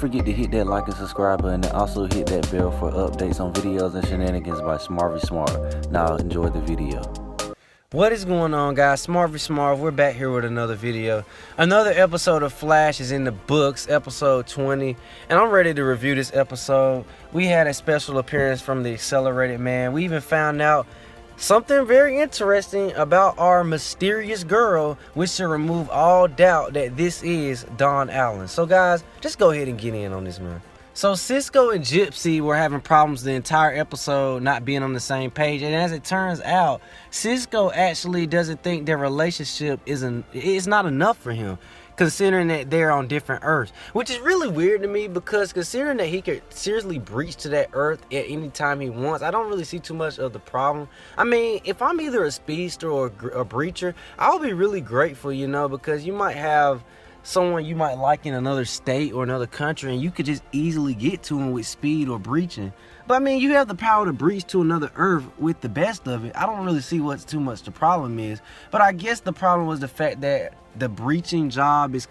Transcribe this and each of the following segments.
forget to hit that like and subscribe button, and also hit that bell for updates on videos and shenanigans by Smarvy Smart. Now enjoy the video. What is going on, guys? Smarvy Smart. We're back here with another video. Another episode of Flash is in the books, episode 20, and I'm ready to review this episode. We had a special appearance from the Accelerated Man. We even found out something very interesting about our mysterious girl, which should remove all doubt that this is Dawn Allen. So guys, just go ahead and get in on this, man. So Cisco and Gypsy were having problems the entire episode, not being on the same page, and as it turns out, Cisco actually doesn't think their relationship is not enough for him, considering that they're on different Earths, which is really weird to me, because considering that he could seriously breach to that Earth at any time he wants, I don't really see too much of the problem. I mean, if I'm either a speedster or a breacher, I'll be really grateful, you know, because you might have someone you might like in another state or another country, and you could just easily get to them with speed or breaching. But I mean, you have the power to breach to another Earth with the best of it. I don't really see what's too much the problem is. But I guess the problem was the fact that the breaching job is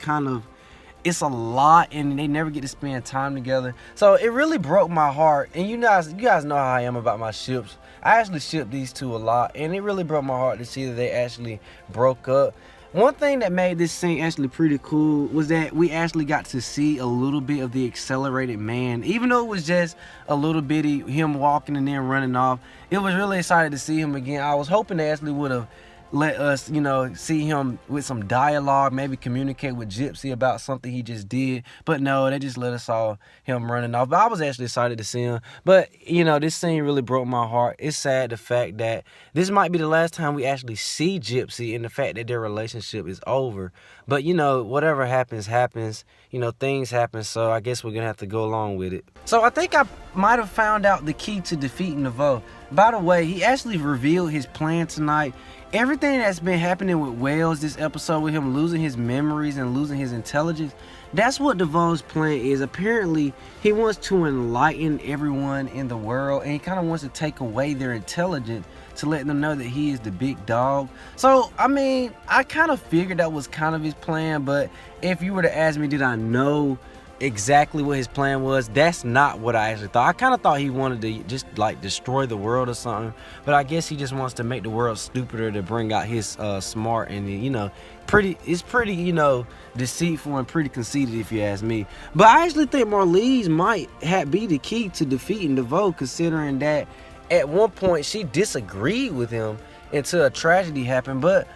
it's a lot, and they never get to spend time together. So it really broke my heart. And you guys know how I am about my ships. I actually ship these two a lot, and it really broke my heart to see that they actually broke up. One thing that made this scene actually pretty cool was that we actually got to see a little bit of the Accelerated Man. Even though it was just a little bitty him walking and then running off, it was really excited to see him again. I was hoping they actually would have let us, you know, see him with some dialogue, maybe communicate with Gypsy about something he just did. But no, they just let us saw him running off. But I was actually excited to see him. But, you know, this scene really broke my heart. It's sad, the fact that this might be the last time we actually see Gypsy, and the fact that their relationship is over. But, you know, whatever happens, happens. You know, things happen, so I guess we're going to have to go along with it. So I think I might have found out the key to defeating Naveau. By the way, he actually revealed his plan tonight. Everything that's been happening with Wells this episode, with him losing his memories and losing his intelligence, that's what Naveau's plan is. Apparently, he wants to enlighten everyone in the world, and he kind of wants to take away their intelligence to let them know that he is the big dog. So, I mean, I kind of figured that was kind of his plan, but if you were to ask me, did I know exactly what his plan was, that's not what I actually thought. I kind of thought he wanted to just like destroy the world or something, but I guess he just wants to make the world stupider to bring out his smart, and you know, it's pretty, you know, deceitful and pretty conceited if you ask me. But I actually think Marlize might be the key to defeating Naveau, considering that at one point she disagreed with him until a tragedy happened. But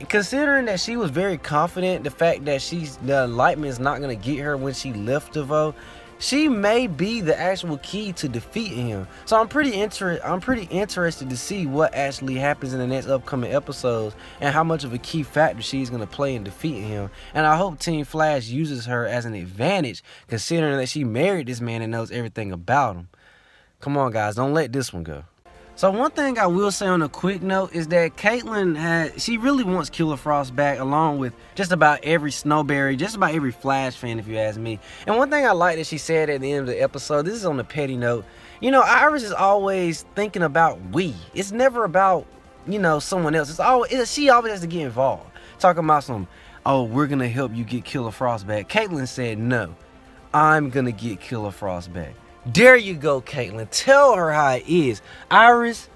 considering that she was very confident, the fact that the enlightenment is not going to get her when she left Naveau, she may be the actual key to defeating him. So I'm pretty interested to see what actually happens in the next upcoming episodes, and how much of a key factor she's going to play in defeating him. And I hope Team Flash uses her as an advantage, considering that she married this man and knows everything about him. Come on, guys, don't let this one go. So one thing I will say on a quick note is that Caitlin she really wants Killer Frost back, along with just about every Snowberry, just about every Flash fan, if you ask me. And one thing I like that she said at the end of the episode, this is on a petty note, you know, Iris is always thinking about we. It's never about, you know, someone else. She always has to get involved. Talking about oh, we're gonna help you get Killer Frost back. Caitlin said, no, I'm gonna get Killer Frost back. There you go, Caitlin. Tell her how it is. Iris,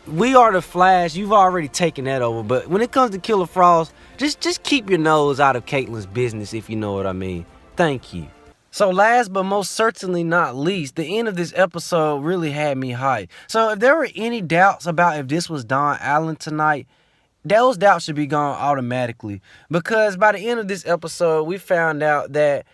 we are the Flash. You've already taken that over. But when it comes to Killer Frost, just keep your nose out of Caitlin's business, if you know what I mean. Thank you. So last but most certainly not least, the end of this episode really had me hyped. So if there were any doubts about if this was Dawn Allen tonight, those doubts should be gone automatically. Because by the end of this episode, we found out that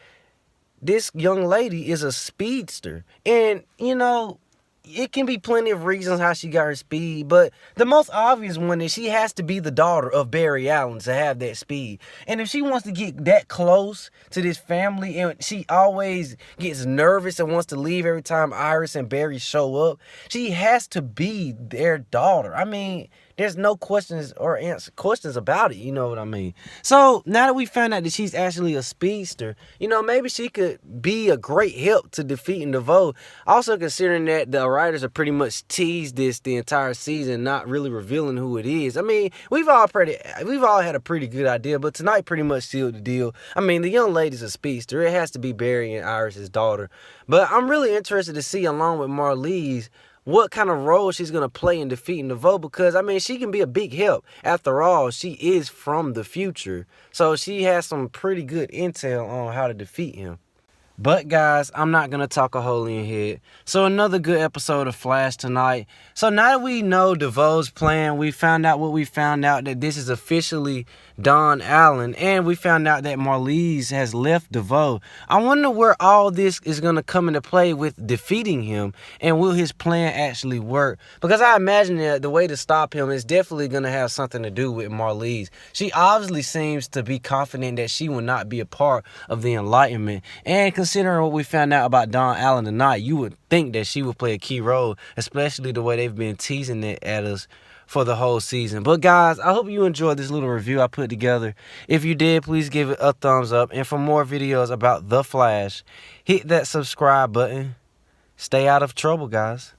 this young lady is a speedster. And, you know, it can be plenty of reasons how she got her speed, but the most obvious one is she has to be the daughter of Barry Allen to have that speed. And if she wants to get that close to this family, and she always gets nervous and wants to leave every time Iris and Barry show up, she has to be their daughter. I mean, there's no questions or questions about it. You know what I mean? So now that we found out that she's actually a speedster, you know, maybe she could be a great help to defeating DeVoe. Also considering that the writers are pretty much teased this the entire season, not really revealing who it is. I mean, we've all had a pretty good idea, but tonight pretty much sealed the deal. I mean, the young lady's a speedster. It has to be Barry and Iris's daughter. But I'm really interested to see, along with Marlize, what kind of role she's going to play in defeating DeVoe, because, I mean, she can be a big help. After all, she is from the future. So she has some pretty good intel on how to defeat him. But guys, I'm not going to talk a hole in your head. So another good episode of Flash tonight. So now that we know DeVoe's plan, we found out what we found out, that this is officially Don Allen. And we found out that Marlize has left DeVoe. I wonder where all this is going to come into play with defeating him. And will his plan actually work? Because I imagine that the way to stop him is definitely going to have something to do with Marlize. She obviously seems to be confident that she will not be a part of the Enlightenment. And considering what we found out about Don Allen tonight, you would think that she would play a key role, especially the way they've been teasing it at us for the whole season. But guys, I hope you enjoyed this little review I put together. If you did, please give it a thumbs up. And for more videos about The Flash, hit that subscribe button. Stay out of trouble, guys.